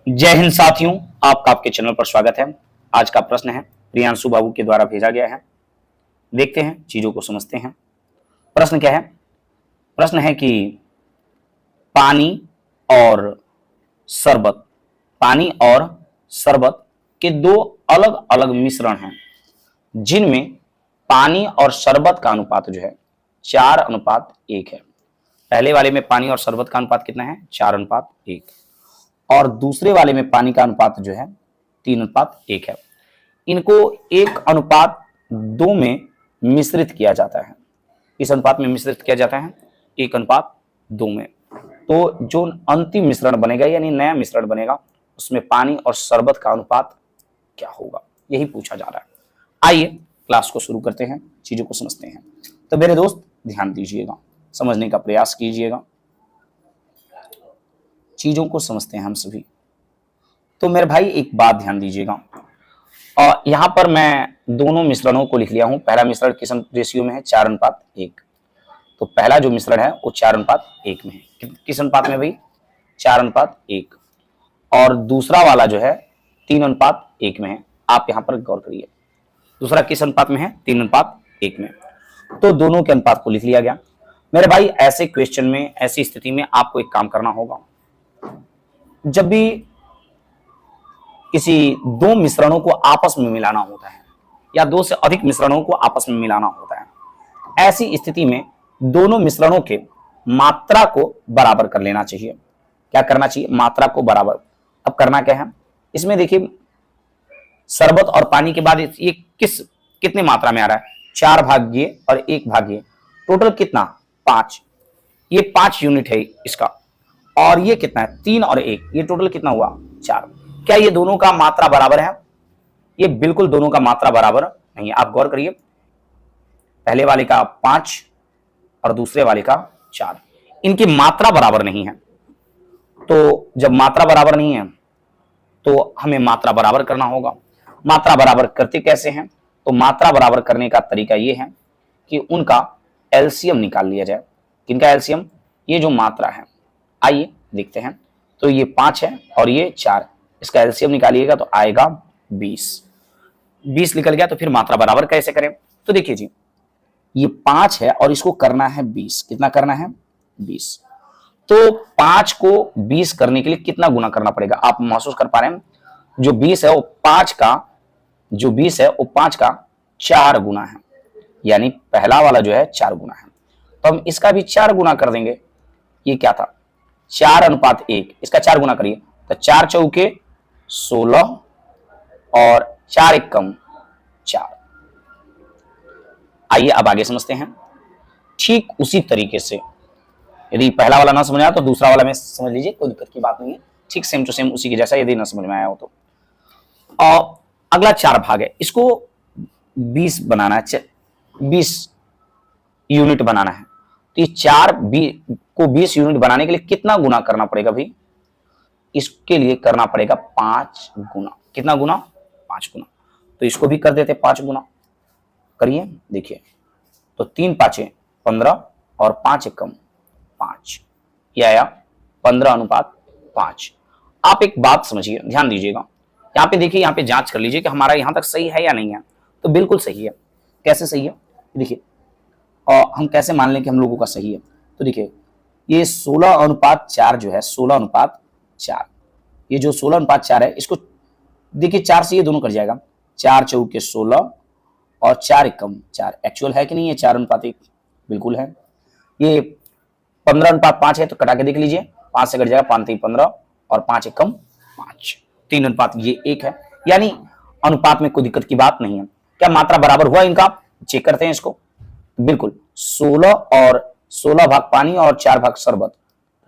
जय हिंद साथियों, आपका आपके चैनल पर स्वागत है। आज का प्रश्न है प्रियांशु बाबू के द्वारा भेजा गया है। देखते हैं, चीजों को समझते हैं। प्रश्न क्या है? प्रश्न है कि पानी और शरबत पानी और शरबत के दो अलग अलग मिश्रण हैं जिनमें पानी और शरबत का अनुपात जो है 4:1 है। पहले वाले में पानी और शरबत का अनुपात कितना है? 4:1। और दूसरे वाले में पानी का अनुपात जो है 3:1 है। इनको 1:2 में मिश्रित किया जाता है। इस अनुपात में मिश्रित किया जाता है 1:2 में। तो जो अंतिम मिश्रण बनेगा यानी नया मिश्रण बनेगा उसमें पानी और शरबत का अनुपात क्या होगा, यही पूछा जा रहा है। आइए क्लास को शुरू करते हैं, चीजों को समझते हैं। तो मेरे दोस्त ध्यान दीजिएगा, समझने का प्रयास कीजिएगा, चीजों को समझते हैं हम सभी। तो मेरे भाई एक बात ध्यान दीजिएगा, और यहां पर मैं दोनों मिश्रणों को लिख लिया हूं। पहला मिश्रण किस रेशियो में है? 4:1। तो पहला जो मिश्रण है वो 4:1 में है। किस अनुपात में भाई? 4:1। और दूसरा वाला जो है 3:1 में है। आप यहां पर गौर करिए, दूसरा किस अनुपात में है? 3:1 में। तो दोनों के अनुपात को लिख लिया गया। मेरे भाई ऐसे क्वेश्चन में, ऐसी स्थिति में आपको एक काम करना होगा। जब भी किसी दो मिश्रणों को आपस में मिलाना होता है या दो से अधिक मिश्रणों को आपस में मिलाना होता है, ऐसी स्थिति में दोनों मिश्रणों के मात्रा को बराबर कर लेना चाहिए। क्या करना चाहिए? मात्रा को बराबर। अब करना क्या है इसमें? देखिए, शरबत और पानी के बाद ये कितने मात्रा में आ रहा है? 4 और 1 टोटल कितना? 5। ये 5 यूनिट है इसका। और ये कितना है? 3 और 1, ये टोटल कितना हुआ? 4। क्या ये दोनों का मात्रा बराबर है? ये बिल्कुल दोनों का मात्रा बराबर नहीं है। आप गौर करिए, पहले वाले का 5 और दूसरे वाले का 4, इनकी मात्रा बराबर नहीं है। तो जब मात्रा बराबर नहीं है तो हमें मात्रा बराबर करना होगा। मात्रा बराबर करते कैसे हैं? तो मात्रा बराबर करने का तरीका यह है कि उनका एलसीएम निकाल लिया जाए। किनका एलसीएम? ये जो मात्रा है, आइए देखते हैं। तो ये 5 है और ये 4, इसका एलसीएम निकालिएगा तो आएगा 20। 20 निकल गया तो फिर मात्रा बराबर कैसे करें? तो देखिए जी, ये 5 है और इसको करना है 20। कितना करना है? 20। तो 5 को 20 करने के लिए कितना गुना करना पड़ेगा? आप महसूस कर पा रहे हैं? जो 20 है वो 5 का 4 गुना है, यानी पहला वाला जो है 4 गुना है। तो हम इसका भी 4 गुना कर देंगे। ये क्या था? 4:1। इसका 4 गुना करिए तो 4 चौके 16 और 4 एकम 4। आइए अब आगे समझते हैं। ठीक उसी तरीके से यदि पहला वाला ना समझ आया तो दूसरा वाला में समझ लीजिए, कोई दिक्कत की बात नहीं है। ठीक सेम टू सेम उसी के जैसा, यदि ना समझ में आया हो तो। और अगला 4 भाग है, इसको 20 बनाना है, 20 यूनिट बनाना है। तो ये 4 को 20 यूनिट बनाने के लिए कितना गुना करना पड़ेगा भाई? इसके लिए करना पड़ेगा 5 गुना। कितना गुना? 5 गुना। तो इसको भी कर देते 5 गुना। करिए, देखिए, तो 3 5 15 और 5 एकम 5, ये आया 15:5। आप एक बात समझिए, ध्यान दीजिएगा। यहाँ पे देखिए, यहाँ पे जांच कर लीजिए कि हमारा यहाँ तक सही है या नहीं है। तो बिल्कुल सही है। कैसे सही है? देखिए, और हम कैसे मान लें कि हम लोगों का सही है? तो देखिए, ये 16:4 जो है, 16:4, ये जो 16:4 है, इसको देखिए 4 से ये दोनों कट जाएगा। 4 चौके 16 और 4 एकम 4। एक्चुअल है कि नहीं? ये 4:1 बिल्कुल है। ये 15:5 है तो कटा के देख लीजिए, 5 से कट जाएगा, 5 3 15 और 5 एकम 5। 3:1 ये 1 है, यानी अनुपात में कोई दिक्कत की बात नहीं है। क्या मात्रा बराबर हुआ इनका? चेक करते हैं इसको। बिल्कुल 16 और 16 भाग पानी और 4 भाग शरबत,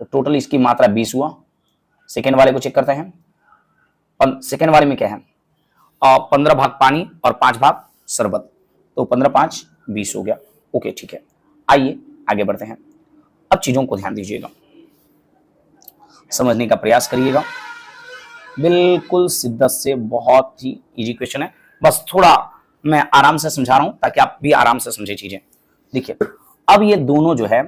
तो टोटल इसकी मात्रा 20 हुआ। सेकेंड वाले को चेक करते हैं। सेकेंड वाले में क्या है? 15 भाग पानी और 5 भाग शरबत, तो 15 5 20 हो गया। ओके, ठीक है। आइए आगे बढ़ते हैं। अब चीजों को ध्यान दीजिएगा, समझने का प्रयास करिएगा। बिल्कुल शिद्दत से, बहुत ही इजी क्वेश्चन है। बस थोड़ा मैं आराम से समझा रहा हूं ताकि आप भी आराम से समझे चीजें। देखिए, अब ये दोनों जो है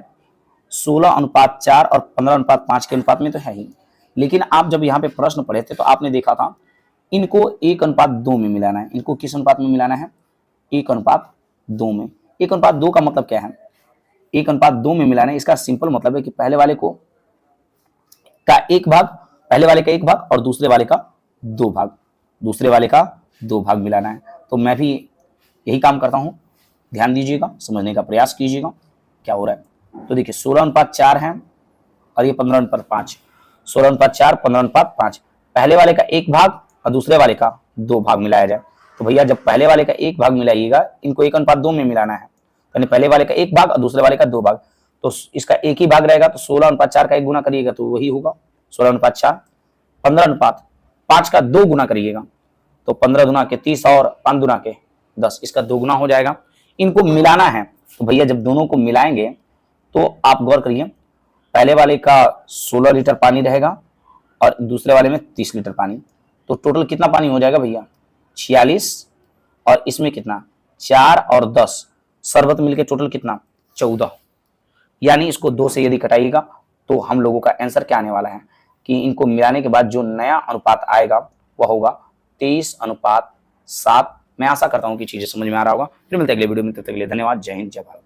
16:4 और 15:5 के अनुपात में तो है ही, लेकिन आप जब यहाँ पे प्रश्न पढ़े थे तो आपने देखा था इनको 1:2 में मिलाना है। इनको किस अनुपात में मिलाना है? 1:2 में। 1:2 का मतलब क्या है? 1:2 में मिलाना है, इसका सिंपल मतलब है कि पहले वाले को का एक भाग, पहले वाले का एक भाग और दूसरे वाले का 2 भाग, दूसरे वाले का 2 भाग मिलाना है। तो मैं भी यही काम करता हूं, ध्यान दीजिएगा, समझने का प्रयास कीजिएगा क्या हो रहा है। तो देखिए 16:4 है और ये 15:5, 16:4, 15:5। पहले वाले का एक भाग और दूसरे वाले का 2 भाग मिलाया जाए। तो भैया जब पहले वाले का एक भाग मिलाइएगा, इनको 1:2 में मिलाना है, यानी पहले वाले का एक भाग और दूसरे वाले का 2 भाग, तो इसका एक ही भाग रहेगा, तो 16:4 का 1 गुना करिएगा तो वही होगा 16:4। 15:5 का 2 गुना करिएगा तो 15 दुना के 30 और 5 दुना के 10, इसका 2 गुना हो जाएगा। इनको मिलाना है, तो भैया जब दोनों को मिलाएंगे तो आप गौर करिए, पहले वाले का 16 लीटर पानी रहेगा और दूसरे वाले में 30 लीटर पानी, तो टोटल कितना पानी हो जाएगा भैया? 46, और इसमें कितना? 4 और 10 शरबत मिलके टोटल कितना? 14। यानी इसको 2 से यदि घटाइएगा तो हम लोगों का आंसर क्या आने वाला है कि इनको मिलाने के बाद जो नया अनुपात आएगा वह होगा 23:7। मैं आशा करता हूं कि चीजें समझ में आ रहा होगा। फिर मिलते हैं अगले वीडियो में, तब तक के लिए धन्यवाद। जय हिंद, जय भारत।